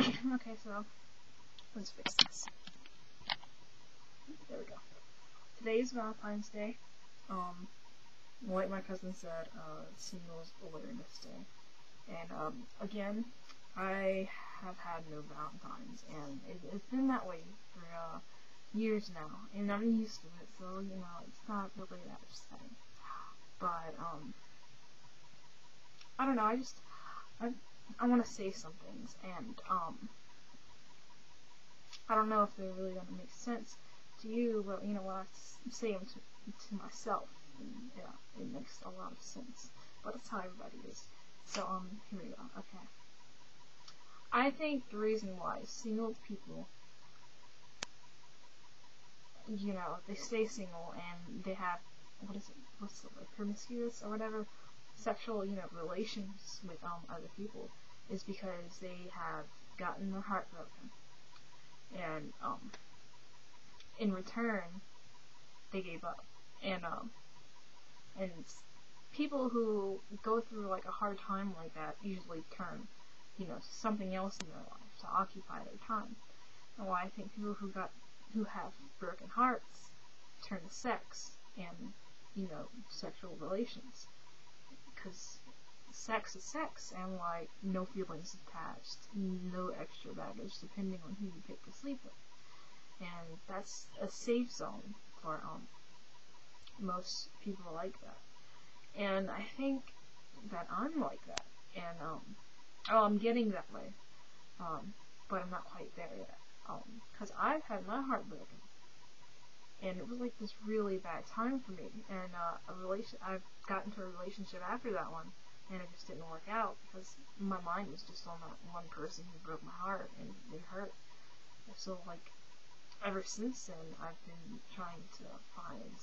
Okay, so let's fix this. There we go. Today's Valentine's Day. Like my cousin said, Singles Awareness Day. And again, I have had no Valentines, and it's been that way for years now, and I'm used to it, so it's not really that upsetting. But I don't know. I want to say some things, and I don't know if they're really going to make sense to you, but when I say them to myself, and, yeah, it makes a lot of sense. But that's how everybody is. So here we go. Okay. I think the reason why single people, they stay single and they have what's the word, promiscuous or whatever, sexual, relations with other people, is because they have gotten their heart broken, and in return they gave up, and people who go through like a hard time like that usually turn to something else in their life to occupy their time. And why I think people who have broken hearts turn to sex and sexual relations, because sex is sex, and like no feelings attached, no extra baggage depending on who you pick to sleep with, and that's a safe zone for most people like that. And I think that I'm like that, and I'm getting that way, but I'm not quite there yet, because I've had my heart broken, and it was like this really bad time for me, and I've gotten into a relationship after that one, and it just didn't work out, because my mind was just on that one person who broke my heart, and it hurt. So like, ever since then, I've been trying to find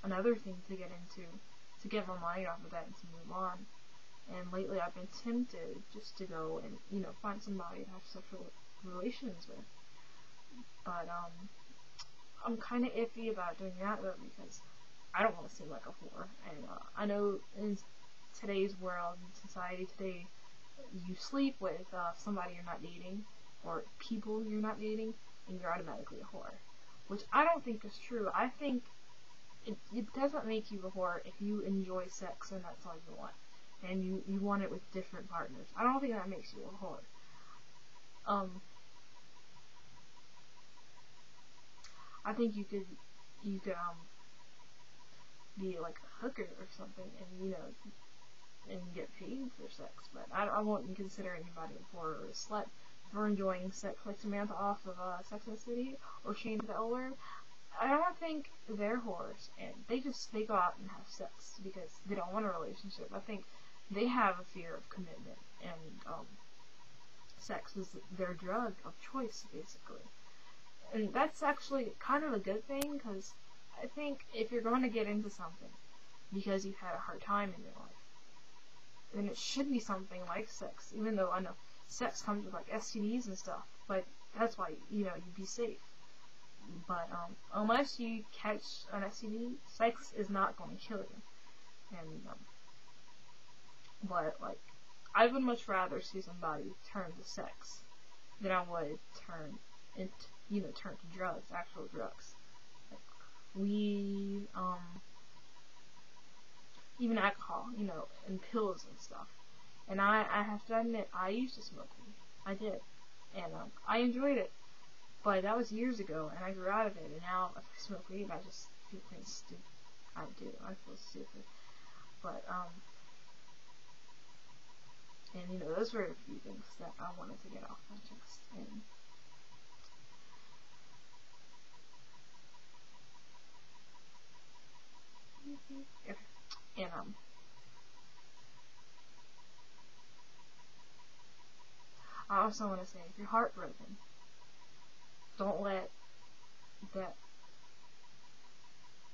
another thing to get into, to get my mind off of that and to move on. And lately I've been tempted just to go and, find somebody to have sexual relations with. But I'm kind of iffy about doing that though, because I don't want to seem like a whore. And I know in today's world, in society today, you sleep with somebody you're not dating, or people you're not dating, and you're automatically a whore. Which I don't think is true. I think it doesn't make you a whore if you enjoy sex and that's all you want, and you want it with different partners. I don't think that makes you a whore. I think you could be like a hooker or something, and and get paid for sex, but I won't consider anybody a whore or a slut for enjoying sex, like Samantha off of Sex and the City, or Shane the Elder. I don't think they're whores, and they go out and have sex because they don't want a relationship. I think they have a fear of commitment, and sex is their drug of choice, basically. And that's actually kind of a good thing, because I think if you're going to get into something because you've had a hard time in your life, then it should be something like sex, even though I know sex comes with like STDs and stuff, but that's why, you'd be safe. But unless you catch an STD, sex is not going to kill you. And but like, I would much rather see somebody turn to sex than I would turn to drugs, actual drugs, like weed, even alcohol, and pills and stuff. And I have to admit, I used to smoke weed. I did, and I enjoyed it. But that was years ago, and I grew out of it, and now if I smoke weed, I just feel pretty stupid. I do. I feel stupid. But, and, those were a few things that I wanted to get off my chest. And, okay. And, I also want to say, if you're heartbroken, don't let that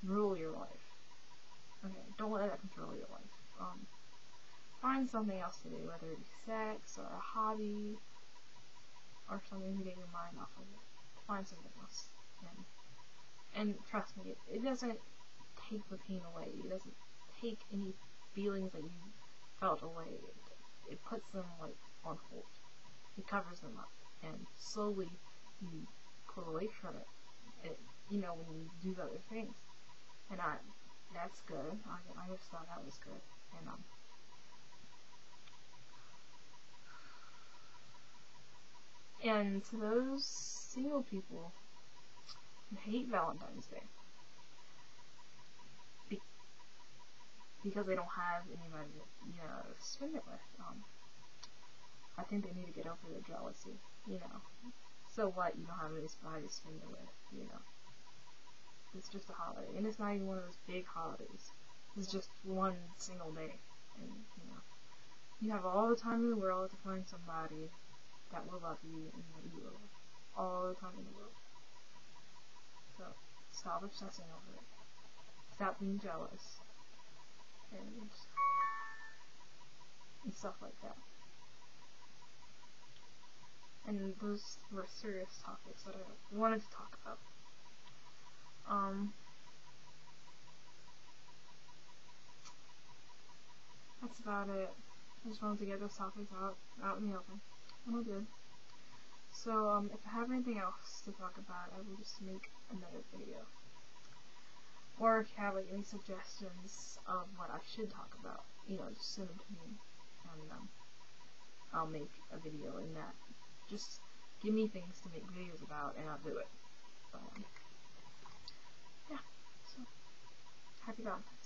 rule your life. Okay, don't let that control your life. Find something else to do, whether it be sex or a hobby or something to get your mind off of it. Find something else. And trust me, it doesn't take the pain away. It doesn't take any feelings that you felt away. It puts them like on hold. it covers them up, and slowly you pull away from it, you know, when you do other things. And that's good. I just thought that was good. And to those single people who hate Valentine's Day because they don't have anybody to, you know, spend it with, I think they need to get over their jealousy, you know. So what, you don't have anybody to spend it with, you know. It's just a holiday, and it's not even one of those big holidays. It's just one single day, and, you know, you have all the time in the world to find somebody that will love you and that you will love. All the time in the world. So, stop obsessing over it. Stop being jealous. And stuff like that. And those were serious topics that I wanted to talk about. That's about it. I just wanted to get those topics out in the open. And I did. So, if I have anything else to talk about, I will just make another video. Or if you have, like, any suggestions of what I should talk about, you know, just send them to me, and, I'll make a video in that. Just give me things to make videos about, and I'll do it. But, yeah. So, happy Valentine's.